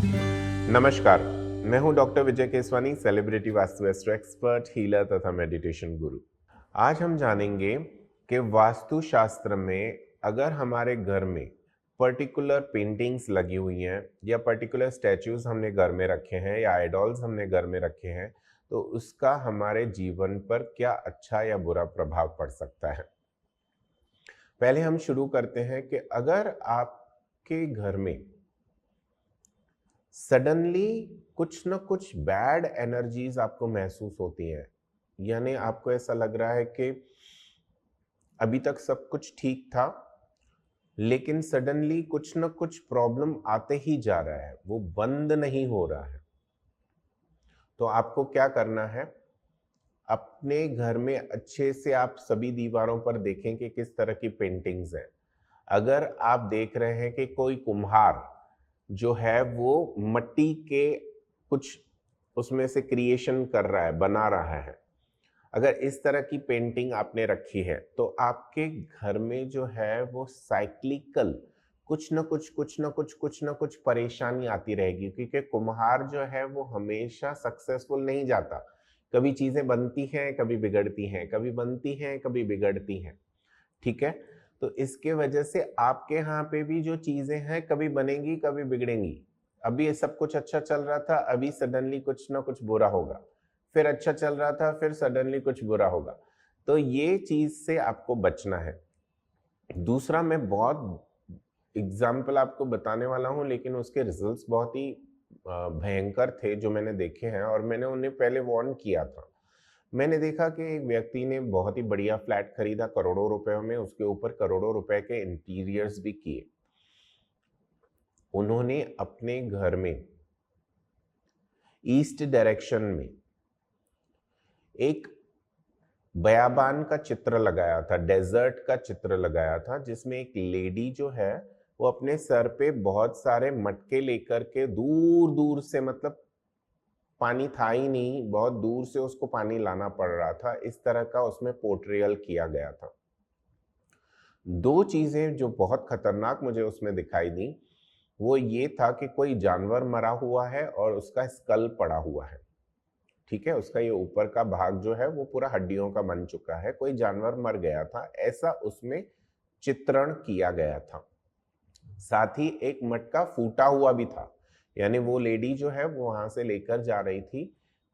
नमस्कार, मैं हूं doctor Vijay Keswani, celebrity vastu astro expert, healer तथा मेडिटेशन गुरु। आज हम जानेंगे कि वास्तुशास्त्र में अगर हमारे घर में पर्टिकुलर पेंटिंग्स लगी हुई हैं या पर्टिकुलर स्टैच्यूज हमने घर में रखे हैं या आइडॉल्स हमने घर में रखे हैं, तो उसका हमारे जीवन पर क्या अच्छा या बुरा प्रभाव पड़ सकता है। पहले हम शुरू करते हैं कि अगर आपके घर में सडनली कुछ ना कुछ बैड एनर्जीज आपको महसूस होती हैं, यानी आपको ऐसा लग रहा है कि अभी तक सब कुछ ठीक था, लेकिन सडनली कुछ ना कुछ प्रॉब्लम आते ही जा रहा है, वो बंद नहीं हो रहा है। तो आपको क्या करना है, अपने घर में अच्छे से आप सभी दीवारों पर देखें कि किस तरह की पेंटिंग्स हैं। अगर आप देख रहे हैं कि कोई कुम्हार जो है वो मट्टी के कुछ उसमें से क्रिएशन कर रहा है, बना रहा है, अगर इस तरह की पेंटिंग आपने रखी है, तो आपके घर में जो है वो साइक्लिकल कुछ ना कुछ परेशानी आती रहेगी, क्योंकि कुम्हार जो है वो हमेशा सक्सेसफुल नहीं जाता। कभी चीजें बनती हैं, कभी बिगड़ती हैं, कभी बनती हैं, कभी बिगड़ती हैं। ठीक है। तो इसके वजह से आपके यहाँ पे भी जो चीजें हैं कभी बनेंगी, कभी बिगड़ेंगी। अभी ये सब कुछ अच्छा चल रहा था, अभी सडनली कुछ ना कुछ बुरा होगा। फिर अच्छा चल रहा था, फिर सडनली कुछ बुरा होगा। तो ये चीज से आपको बचना है। दूसरा, मैं बहुत एग्जाम्पल आपको बताने वाला हूं, लेकिन उसके रिजल्ट्स बहुत ही भयंकर थे जो मैंने देखे हैं, और मैंने उन्हें पहले वार्न किया था। मैंने देखा कि एक व्यक्ति ने बहुत ही बढ़िया फ्लैट खरीदा करोड़ों रुपए में, उसके ऊपर करोड़ों रुपए के इंटीरियर्स भी किए। उन्होंने अपने घर में ईस्ट डायरेक्शन में एक बयाबान का चित्र लगाया था, डेजर्ट का चित्र लगाया था, जिसमें एक लेडी जो है वो अपने सर पे बहुत सारे मटके लेकर के दूर दूर से, मतलब पानी था ही नहीं, बहुत दूर से उसको पानी लाना पड़ रहा था, इस तरह का उसमें पोर्ट्रेयल किया गया था। दो चीजें जो बहुत खतरनाक मुझे उसमें दिखाई दी, वो ये था कि कोई जानवर मरा हुआ है और उसका स्कल पड़ा हुआ है। ठीक है, उसका ये ऊपर का भाग जो है वो पूरा हड्डियों का बन चुका है, कोई जानवर मर गया था, ऐसा उसमें चित्रण किया गया था। साथ ही एक मटका फूटा हुआ भी था, यानी वो लेडी जो है वो वहां से लेकर जा रही थी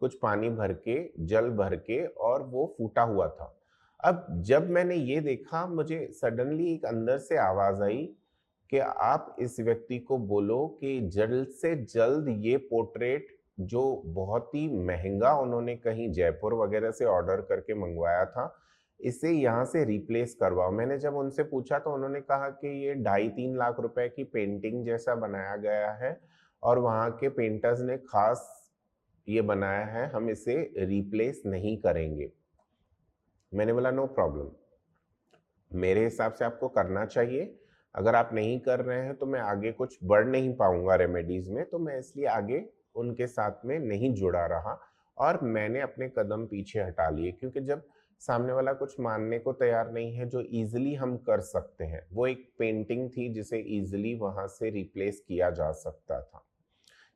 कुछ पानी भर के, जल भर के, और वो फूटा हुआ था। अब जब मैंने ये देखा, मुझे सडनली एक अंदर से आवाज आई कि आप इस व्यक्ति को बोलो कि जल्द से जल्द ये पोर्ट्रेट, जो बहुत ही महंगा उन्होंने कहीं जयपुर वगैरह से ऑर्डर करके मंगवाया था, इसे यहाँ से रिप्लेस करवाओ। मैंने जब उनसे पूछा तो उन्होंने कहा कि ये 2.5-3 लाख रुपए की पेंटिंग जैसा बनाया गया है, और वहाँ के पेंटर्स ने खास ये बनाया है, हम इसे रिप्लेस नहीं करेंगे। मैंने बोला नो प्रॉब्लम, मेरे हिसाब से आपको करना चाहिए। अगर आप नहीं कर रहे हैं तो मैं आगे कुछ बढ़ नहीं पाऊंगा रेमेडीज में, तो मैं इसलिए आगे उनके साथ में नहीं जुड़ा रहा और मैंने अपने कदम पीछे हटा लिए। क्योंकि जब सामने वाला कुछ मानने को तैयार नहीं है जो इजीली हम कर सकते हैं, वो एक पेंटिंग थी जिसे इजीली वहां से रिप्लेस किया जा सकता था।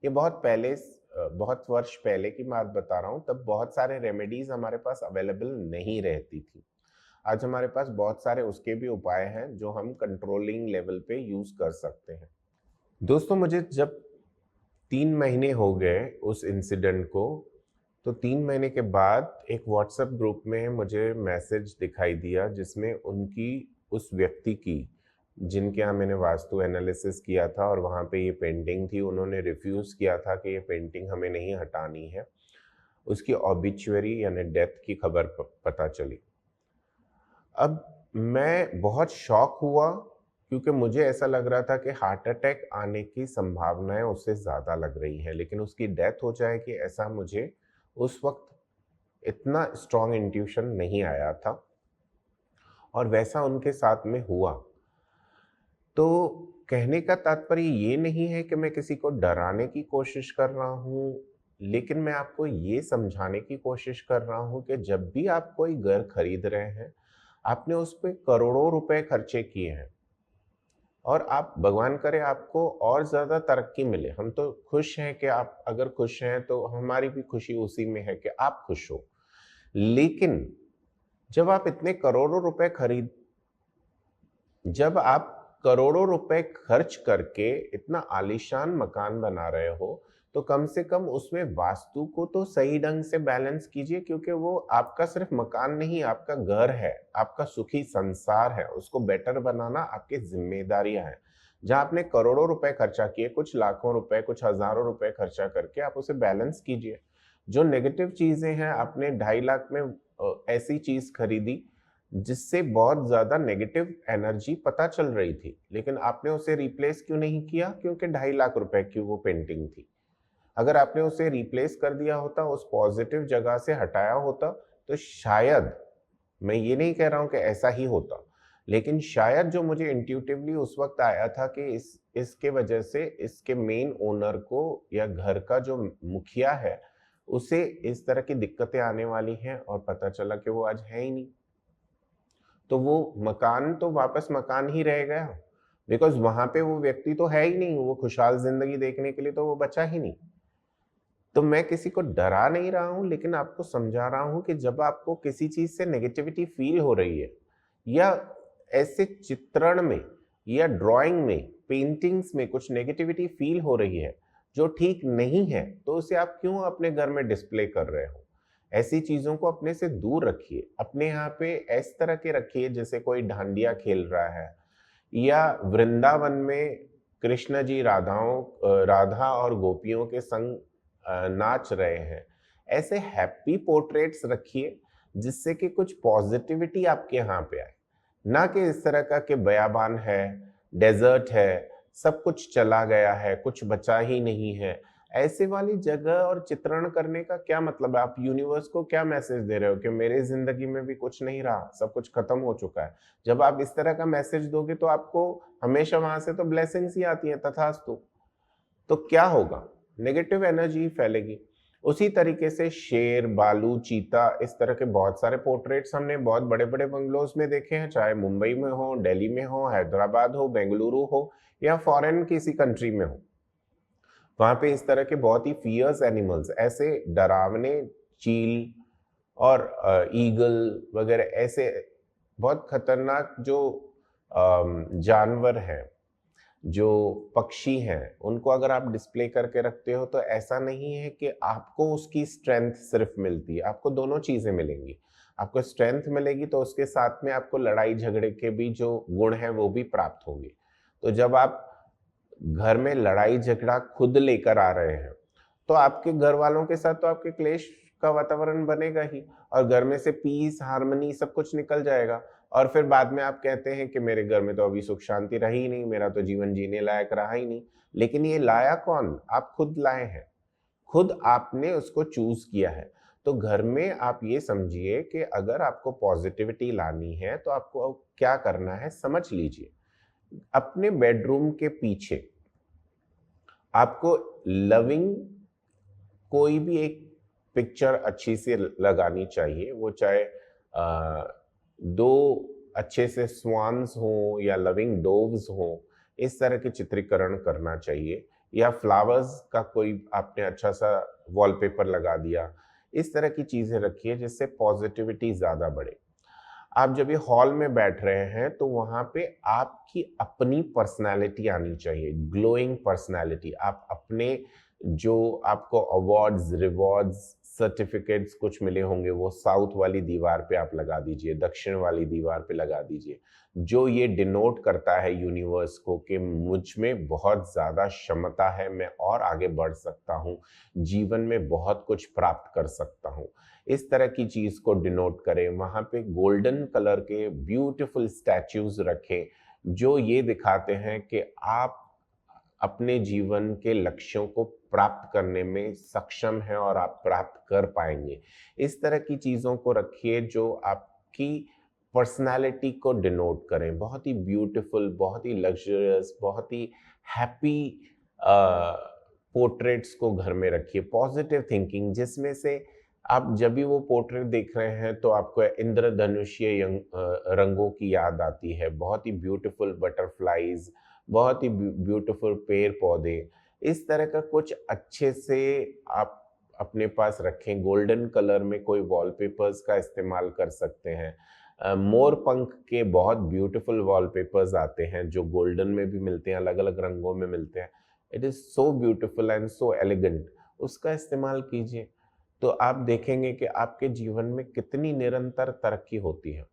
ये बहुत पहले, बहुत वर्ष पहले की बात बता रहा हूँ, तब बहुत सारे रेमेडीज हमारे पास अवेलेबल नहीं रहती थी। आज हमारे पास बहुत सारे उसके भी उपाय हैं जो हम कंट्रोलिंग लेवल पे यूज कर सकते हैं। दोस्तों, मुझे जब 3 महीने हो गए उस इंसिडेंट को, तो 3 महीने के बाद एक व्हाट्सएप ग्रुप में मुझे मैसेज दिखाई दिया जिसमें उनकी, उस व्यक्ति की जिनके यहाँ मैंने वास्तु एनालिसिस किया था और वहाँ पे ये पेंटिंग थी, उन्होंने रिफ्यूज किया था कि ये पेंटिंग हमें नहीं हटानी है, उसकी ऑबिचुअरी यानी डेथ की खबर पता चली। अब मैं बहुत शॉक हुआ, क्योंकि मुझे ऐसा लग रहा था कि हार्ट अटैक आने की संभावनाएं उससे ज़्यादा लग रही हैं, लेकिन उसकी डेथ हो जाएगी ऐसा मुझे उस वक्त इतना स्ट्रॉन्ग इंट्यूशन नहीं आया था, और वैसा उनके साथ में हुआ। तो कहने का तात्पर्य ये नहीं है कि मैं किसी को डराने की कोशिश कर रहा हूँ, लेकिन मैं आपको ये समझाने की कोशिश कर रहा हूँ कि जब भी आप कोई घर खरीद रहे हैं, आपने उस पे करोड़ों रुपए खर्चे किए हैं, और आप भगवान करे आपको और ज़्यादा तरक्की मिले। हम तो खुश हैं कि आप अगर खुश हैं तो हमारी भी खुशी उसी में है कि आप खुश हो। लेकिन जब आप इतने करोड़ों रुपए खरीद जब आप करोड़ों रुपए खर्च करके इतना आलीशान मकान बना रहे हो, तो कम से कम उसमें वास्तु को तो सही ढंग से बैलेंस कीजिए, क्योंकि वो आपका सिर्फ मकान नहीं, आपका घर है, आपका सुखी संसार है, उसको बेटर बनाना आपकी ज़िम्मेदारियाँ हैं। जहाँ आपने करोड़ों रुपए खर्चा किए, कुछ लाखों रुपए, कुछ हज़ारों रुपए खर्चा करके आप उसे बैलेंस कीजिए। जो नेगेटिव चीज़ें हैं, आपने 2.5 लाख में ऐसी चीज़ खरीदी जिससे बहुत ज़्यादा नेगेटिव एनर्जी पता चल रही थी, लेकिन आपने उसे रिप्लेस क्यों नहीं किया? क्योंकि 2.5 लाख रुपए की वो पेंटिंग थी। अगर आपने उसे रिप्लेस कर दिया होता, उस पॉजिटिव जगह से हटाया होता, तो शायद, मैं ये नहीं कह रहा हूँ कि ऐसा ही होता, लेकिन शायद जो मुझे इंट्यूटिवली उस वक़्त आया था कि इसके वजह से इसके मेन ओनर को या घर का जो मुखिया है, उसे इस तरह की दिक्कतें आने वाली हैं, और पता चला कि वो आज है ही नहीं। तो वो मकान तो वापस मकान ही रह गया, बिकॉज़ वहाँ पे वो व्यक्ति तो है ही नहीं, वो खुशहाल ज़िंदगी देखने के लिए तो वो बचा ही नहीं। तो मैं किसी को डरा नहीं रहा हूँ, लेकिन आपको समझा रहा हूँ कि जब आपको किसी चीज़ से नेगेटिविटी फ़ील हो रही है, या ऐसे चित्रण में या ड्राइंग में, पेंटिंग्स में कुछ नेगेटिविटी फ़ील हो रही है, जो ठीक नहीं है, तो उसे आप क्यों अपने घर में डिस्प्ले कर रहे हो? ऐसी चीज़ों को अपने से दूर रखिए। अपने यहाँ पे इस तरह के रखिए जैसे कोई डांडिया खेल रहा है, या वृंदावन में कृष्ण जी राधा और गोपियों के संग नाच रहे हैं। ऐसे हैप्पी पोर्ट्रेट्स रखिए जिससे कि कुछ पॉजिटिविटी आपके यहाँ पे आए। ना कि इस तरह का कि बयाबान है, डेज़र्ट है, सब कुछ चला गया है, कुछ बचा ही नहीं है। ऐसे वाली जगह और चित्रण करने का क्या मतलब है? आप यूनिवर्स को क्या मैसेज दे रहे हो कि मेरे ज़िंदगी में भी कुछ नहीं रहा, सब कुछ खत्म हो चुका है। जब आप इस तरह का मैसेज दोगे तो आपको हमेशा वहाँ से तो ब्लेसिंग्स ही आती हैं, तथास्तु। तो क्या होगा? नेगेटिव एनर्जी फैलेगी। उसी तरीके से शेर, भालू, चीता, इस तरह के बहुत सारे पोर्ट्रेट्स हमने बहुत बड़े-बड़े बंगलोज़ में देखे हैं, चाहे मुंबई में हो, दिल्ली में हो, हैदराबाद हो, बेंगलुरु हो, या फॉरेन किसी कंट्री में हो। वहाँ पे इस तरह के बहुत ही फियर्स एनिमल्स, ऐसे डरावने चील और ईगल वगैरह, ऐसे बहुत खतरनाक जो जानवर हैं, जो पक्षी हैं, उनको अगर आप डिस्प्ले करके रखते हो, तो ऐसा नहीं है कि आपको उसकी स्ट्रेंथ सिर्फ मिलती है, आपको दोनों चीज़ें मिलेंगी। आपको स्ट्रेंथ मिलेगी तो उसके साथ में आपको लड़ाई झगड़े के भी जो गुण हैं वो भी प्राप्त होंगे। तो जब आप घर में लड़ाई झगड़ा खुद लेकर आ रहे हैं, तो आपके घर वालों के साथ तो आपके क्लेश का वातावरण बनेगा ही, और घर में से पीस, हार्मनी सब कुछ निकल जाएगा। और फिर बाद में आप कहते हैं कि मेरे घर में तो अभी सुख शांति रही ही नहीं, मेरा तो जीवन जीने लायक रहा ही नहीं। लेकिन ये लाया कौन? आप खुद लाए हैं, खुद आपने उसको चूज़ किया है। तो घर में आप ये समझिए कि अगर आपको पॉज़िटिविटी लानी है, तो आपको क्या करना है समझ लीजिए। अपने बेडरूम के पीछे आपको लविंग कोई भी एक पिक्चर अच्छी सी लगानी चाहिए। वो चाहे 2 अच्छे से स्वान्स हों या लविंग डोव्स हों, इस तरह के चित्रीकरण करना चाहिए, या फ्लावर्स का कोई आपने अच्छा-सा वॉलपेपर लगा दिया। इस तरह की चीज़ें रखिए जिससे पॉज़िटिविटी ज़्यादा बढ़े। आप जब ये हॉल में बैठ रहे हैं, तो वहाँ पे आपकी अपनी पर्सनैलिटी आनी चाहिए, ग्लोइंग पर्सनैलिटी। आप अपने जो आपको अवार्ड्स, रिवॉर्ड्स, सर्टिफ़िकेट्स कुछ मिले होंगे, वो साउथ वाली दीवार पे आप लगा दीजिए, दक्षिण वाली दीवार पे लगा दीजिए। जो ये डिनोट करता है यूनिवर्स को कि मुझ में बहुत ज़्यादा क्षमता है, मैं और आगे बढ़ सकता हूँ, जीवन में बहुत कुछ प्राप्त कर सकता हूँ। इस तरह की चीज़ को डिनोट करें। वहाँ पे गोल्डन कलर के ब्यूटीफुल स्टैच्यूज़ रखें, जो ये दिखाते हैं कि आप अपने जीवन के लक्ष्यों को प्राप्त करने में सक्षम हैं और आप प्राप्त कर पाएँगे। इस तरह की चीज़ों को रखिए जो आपकी पर्सनैलिटी को डिनोट करें। बहुत ही ब्यूटीफुल, बहुत ही लग्ज़रियस, बहुत ही हैप्पी पोर्ट्रेट्स को घर में रखिए। पॉज़िटिव थिंकिंग, जिसमें से आप जब भी वो पोर्ट्रेट देख रहे हैं तो आपको इंद्रधनुषीय रंगों की याद आती है। बहुत ही ब्यूटीफुल बटरफ्लाइज़, बहुत ही ब्यूटीफुल पेड़ पौधे, इस तरह का कुछ अच्छे से आप अपने पास रखें। गोल्डन कलर में कोई वॉलपेपर्स का इस्तेमाल कर सकते हैं। मोर पंख के बहुत ब्यूटीफुल वॉलपेपर्स आते हैं जो गोल्डन में भी मिलते हैं, अलग अलग रंगों में मिलते हैं। It is so beautiful and so elegant, उसका इस्तेमाल कीजिए। तो आप देखेंगे कि आपके जीवन में कितनी निरंतर तरक्की होती है।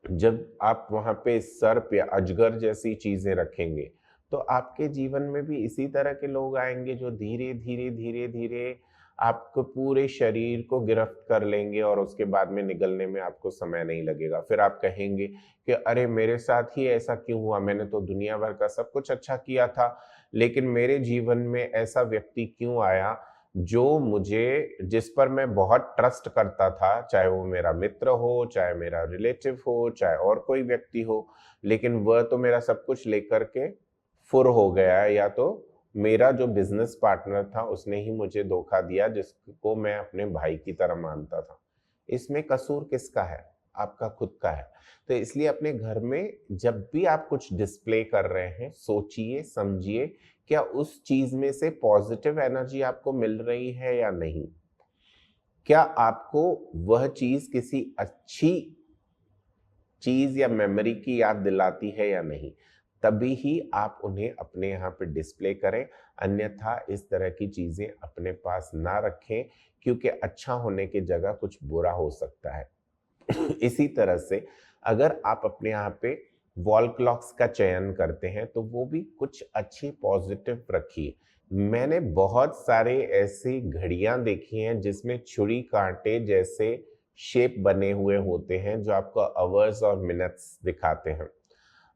जब आप वहाँ पे सर्प या अजगर जैसी चीज़ें रखेंगे, तो आपके जीवन में भी इसी तरह के लोग आएँगे जो धीरे-धीरे, धीरे-धीरे आपको पूरे शरीर को गिरफ्त कर लेंगे और उसके बाद में निगलने में आपको समय नहीं लगेगा। फिर आप कहेंगे कि अरे! मेरे साथ ही ऐसा क्यों हुआ? मैंने तो दुनिया भर का सब कुछ अच्छा किया था, लेकिन मेरे जीवन में ऐसा व्यक्ति क्यों आया जो जिस पर मैं बहुत ट्रस्ट करता था, चाहे वो मेरा मित्र हो, चाहे मेरा रिलेटिव हो, चाहे और कोई व्यक्ति हो, लेकिन वह तो मेरा सब कुछ लेकर के फुर हो गया है, या तो मेरा जो बिज़नेस पार्टनर था उसने ही मुझे धोखा दिया जिसको मैं अपने भाई की तरह मानता था। इसमें कसूर किसका है? आपका खुद का है। तो इसलिए अपने घर में जब भी आप कुछ डिस्प्ले कर रहे हैं, सोचिए, समझिए, क्या उस चीज़ में से पॉजिटिव एनर्जी आपको मिल रही है या नहीं? क्या आपको वह चीज़ किसी अच्छी चीज़ या मेमोरी की याद दिलाती है या नहीं? तभी ही आप उन्हें अपने यहाँ पे डिस्प्ले करें, अन्यथा इस तरह की चीज़ें अपने पास ना रखें, क्योंकि अच्छा होने की जगह कुछ बुरा हो सकता है। इसी तरह से अगर आप अपने यहाँ पे वॉल क्लॉक्स का चयन करते हैं तो वो भी कुछ अच्छी पॉजिटिव रखिए। मैंने बहुत सारे ऐसी घड़ियां देखी हैं जिसमें छुरी कांटे जैसे शेप बने हुए होते हैं जो आपको आवर्स और मिनट्स दिखाते हैं।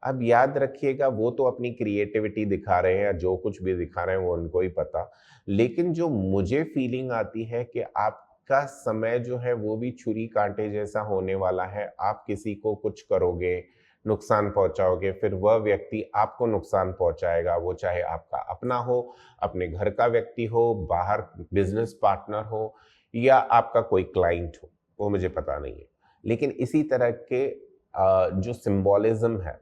अब याद रखिएगा, वो तो अपनी क्रिएटिविटी दिखा रहे हैं या जो कुछ भी दिखा रहे हैं वो उनको ही पता, लेकिन जो मुझे फीलिंग आती है कि आपका समय जो है वो भी छुरी कांटे जैसा होने वाला है। आप किसी को कुछ करोगे, नुकसान पहुंचाओगे, फिर वह व्यक्ति आपको नुकसान पहुंचाएगा, वो चाहे आपका अपना हो, अपने घर का व्यक्ति हो, बाहर बिजनेस पार्टनर हो, या आपका कोई क्लाइंट हो, वो मुझे पता नहीं है। लेकिन इसी तरह के जो सिंबोलिज्म है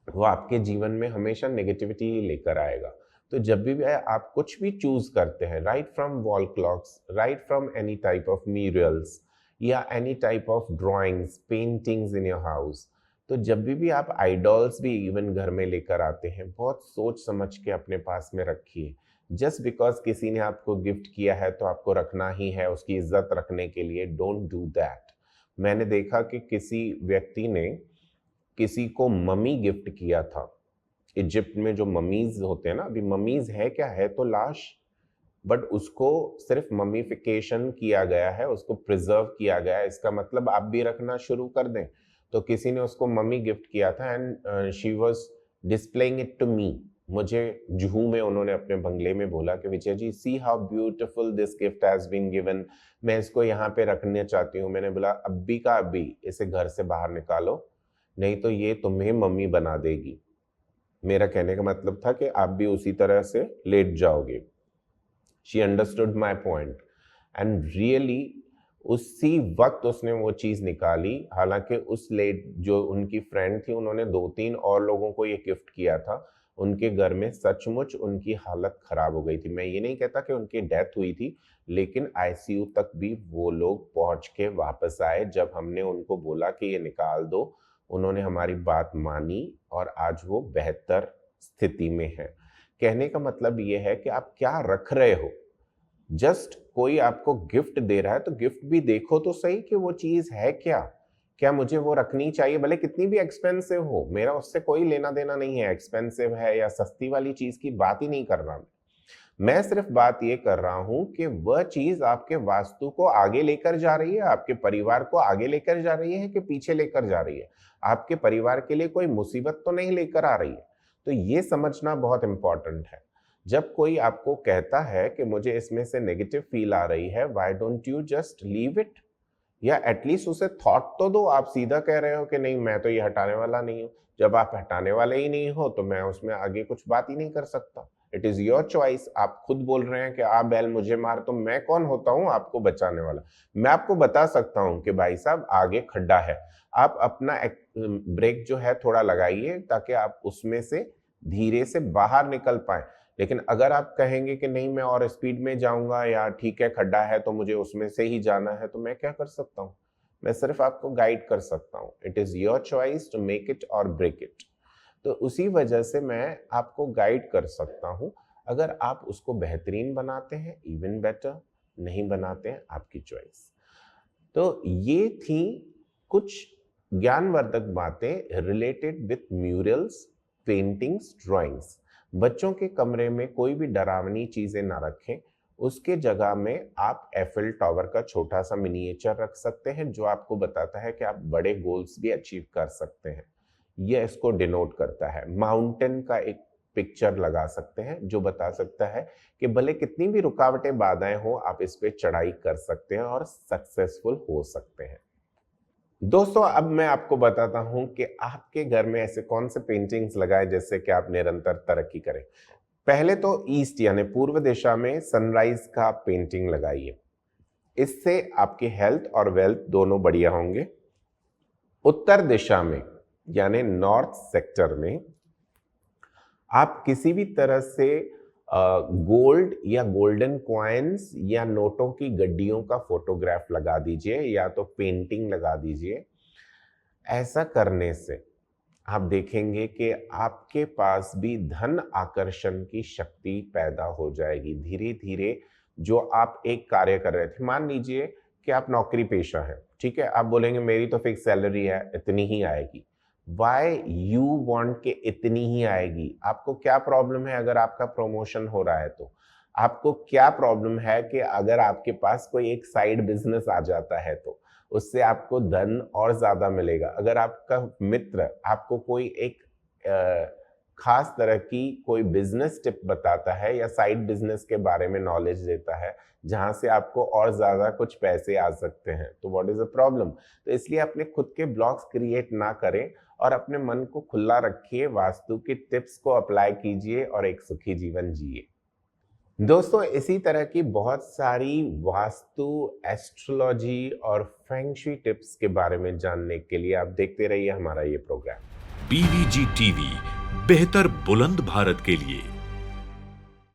वो आपके जीवन में हमेशा नेगेटिविटी लेकर आएगा। तो जब भी आप कुछ भी चूज करते हैं, right from wall clocks, right from any type of murals या any type of drawings, paintings in your house, तो जब भी आप आइडॉल्स भी इवन घर में लेकर आते हैं, बहुत सोच समझ के अपने पास में रखिए। जस्ट बिकॉज किसी ने आपको गिफ्ट किया है तो आपको रखना ही है, उसकी इज्जत रखने के लिए, डोंट डू दैट। मैंने देखा कि किसी व्यक्ति ने किसी को मम्मी गिफ्ट किया था। इजिप्ट में जो ममीज होते हैं ना, अभी ममीज है क्या, है तो लाश, बट उसको सिर्फ ममीफिकेशन किया गया है, उसको प्रिजर्व किया गया है। इसका मतलब आप भी रखना शुरू कर दें। तो किसी ने उसको मम्मी गिफ्ट किया था and she was displaying it to me. मुझे जुहू में उन्होंने अपने बंगले में बोला कि Vijay ji, see how beautiful this gift has been given, मैं इसको यहाँ पे रखना चाहती हूँ। मैंने बोला अभी का अभी इसे घर से बाहर निकालो, नहीं तो ये तुम्हें मम्मी बना देगी। मेरा कहने का मतलब था कि आप भी उसी तरह से लेट जाओगे। She understood my point and really उसी वक्त उसने वो चीज़ निकाली। हालांकि उस लेट जो उनकी फ्रेंड थी, उन्होंने 2-3 और लोगों को ये गिफ्ट किया था। उनके घर में सचमुच उनकी हालत खराब हो गई थी। मैं ये नहीं कहता कि उनकी डेथ हुई थी, लेकिन आईसीयू तक भी वो लोग पहुंच के वापस आए। जब हमने उनको बोला कि ये निकाल दो, उन्होंने हमारी बात मानी और आज वो बेहतर स्थिति में है। कहने का मतलब ये है कि आप क्या रख रहे हो। जस्ट कोई आपको गिफ्ट दे रहा है तो गिफ्ट भी देखो तो सही कि वो चीज है क्या, क्या मुझे वो रखनी चाहिए, भले कितनी भी एक्सपेंसिव हो। मेरा उससे कोई लेना देना नहीं है, एक्सपेंसिव है या सस्ती वाली चीज की बात ही नहीं कर रहा मैं सिर्फ बात ये कर रहा हूं कि वह चीज आपके वास्तु को आगे लेकर जा रही है, आपके परिवार को आगे लेकर जा रही है कि पीछे लेकर जा रही है, आपके परिवार के लिए कोई मुसीबत तो नहीं लेकर आ रही है। तो ये समझना बहुत इंपॉर्टेंट है। जब कोई आपको कहता है कि मुझे इसमें से नेगेटिव फील आ रही है, why don't you just leave it, या एटलीस्ट उसे थॉट तो दो। आप सीधा कह रहे हो कि नहीं मैं तो ये हटाने वाला नहीं हूं। जब आप हटाने वाले ही नहीं हो तो मैं उसमें आगे कुछ बात ही नहीं कर सकता। It is your choice. आप खुद बोल रहे हैं कि आप बैल मुझे मार, तो मैं कौन होता हूं आपको बचाने वाला? मैं आपको बता सकता हूं कि भाई साहब आगे खड्डा है, आप अपना ब्रेक जो है थोड़ा लगाइए ताकि आप उसमें से धीरे से बाहर निकल पाए। लेकिन अगर आप कहेंगे कि नहीं मैं और स्पीड में जाऊंगा, या ठीक है खड्डा है तो मुझे उसमें से ही जाना है, तो मैं क्या कर सकता हूँ? मैं सिर्फ आपको गाइड कर सकता हूँ। It is your choice to make it और ब्रेक इट। तो उसी वजह से मैं आपको गाइड कर सकता हूँ। अगर आप उसको बेहतरीन बनाते हैं इवन बेटर, नहीं बनाते हैं आपकी चॉइस। तो ये थी कुछ ज्ञानवर्धक बातें related with murals, paintings, drawings. बच्चों के कमरे में कोई भी डरावनी चीजें ना रखें, उसके जगह में आप एफिल टावर का छोटा सा मिनिएचर रख सकते हैं जो आपको बताता है कि आप बड़े गोल्स भी अचीव कर सकते हैं। यह इसको डिनोट करता है। माउंटेन का एक पिक्चर लगा सकते हैं जो बता सकता है कि भले कितनी भी रुकावटें बाधाएं हो, आप इस पे चढ़ाई कर सकते हैं और सक्सेसफुल हो सकते हैं। दोस्तों अब मैं आपको बताता हूं कि आपके घर में ऐसे कौन से पेंटिंग्स लगाए जिससे कि आप निरंतर तरक्की करें। पहले तो ईस्ट यानी पूर्व दिशा में सनराइज का पेंटिंग लगाइए, इससे आपकी हेल्थ और वेल्थ दोनों बढ़िया होंगे। उत्तर दिशा में यानी नॉर्थ सेक्टर में आप किसी भी तरह से गोल्ड या गोल्डन कॉइन्स या नोटों की गड्डियों का फोटोग्राफ लगा दीजिए या तो पेंटिंग लगा दीजिए। ऐसा करने से आप देखेंगे कि आपके पास भी धन आकर्षण की शक्ति पैदा हो जाएगी। धीरे धीरे जो आप एक कार्य कर रहे थे, मान लीजिए कि आप नौकरी पेशा है, ठीक है, आप बोलेंगे मेरी तो फिक्स सैलरी है, इतनी ही आएगी। वाई यू वांट के इतनी ही आएगी? आपको क्या प्रॉब्लम है अगर आपका प्रमोशन हो रहा है तो? आपको क्या प्रॉब्लम है कि अगर आपके पास कोई एक साइड बिजनेस आ जाता है तो उससे आपको धन और ज्यादा मिलेगा? अगर आपका मित्र आपको कोई एक खास तरह की कोई बिजनेस टिप बताता है या साइड बिजनेस के बारे में नॉलेज देता है जहां से आपको और ज्यादा कुछ पैसे आ सकते हैं, तो व्हाट इज द प्रॉब्लम? तो इसलिए अपने खुद के ब्लॉक्स क्रिएट ना करें और अपने मन को खुला रखिए, वास्तु की टिप्स को अप्लाई कीजिए और एक सुखी जीवन जिए। दोस्तों इसी तरह की बहुत सारी वास्तु, एस्ट्रोलॉजी और फेंग शुई टिप्स के बारे में जानने के लिए आप देखते रहिए हमारा ये प्रोग्राम। BVG टीवी, बेहतर बुलंद भारत के लिए।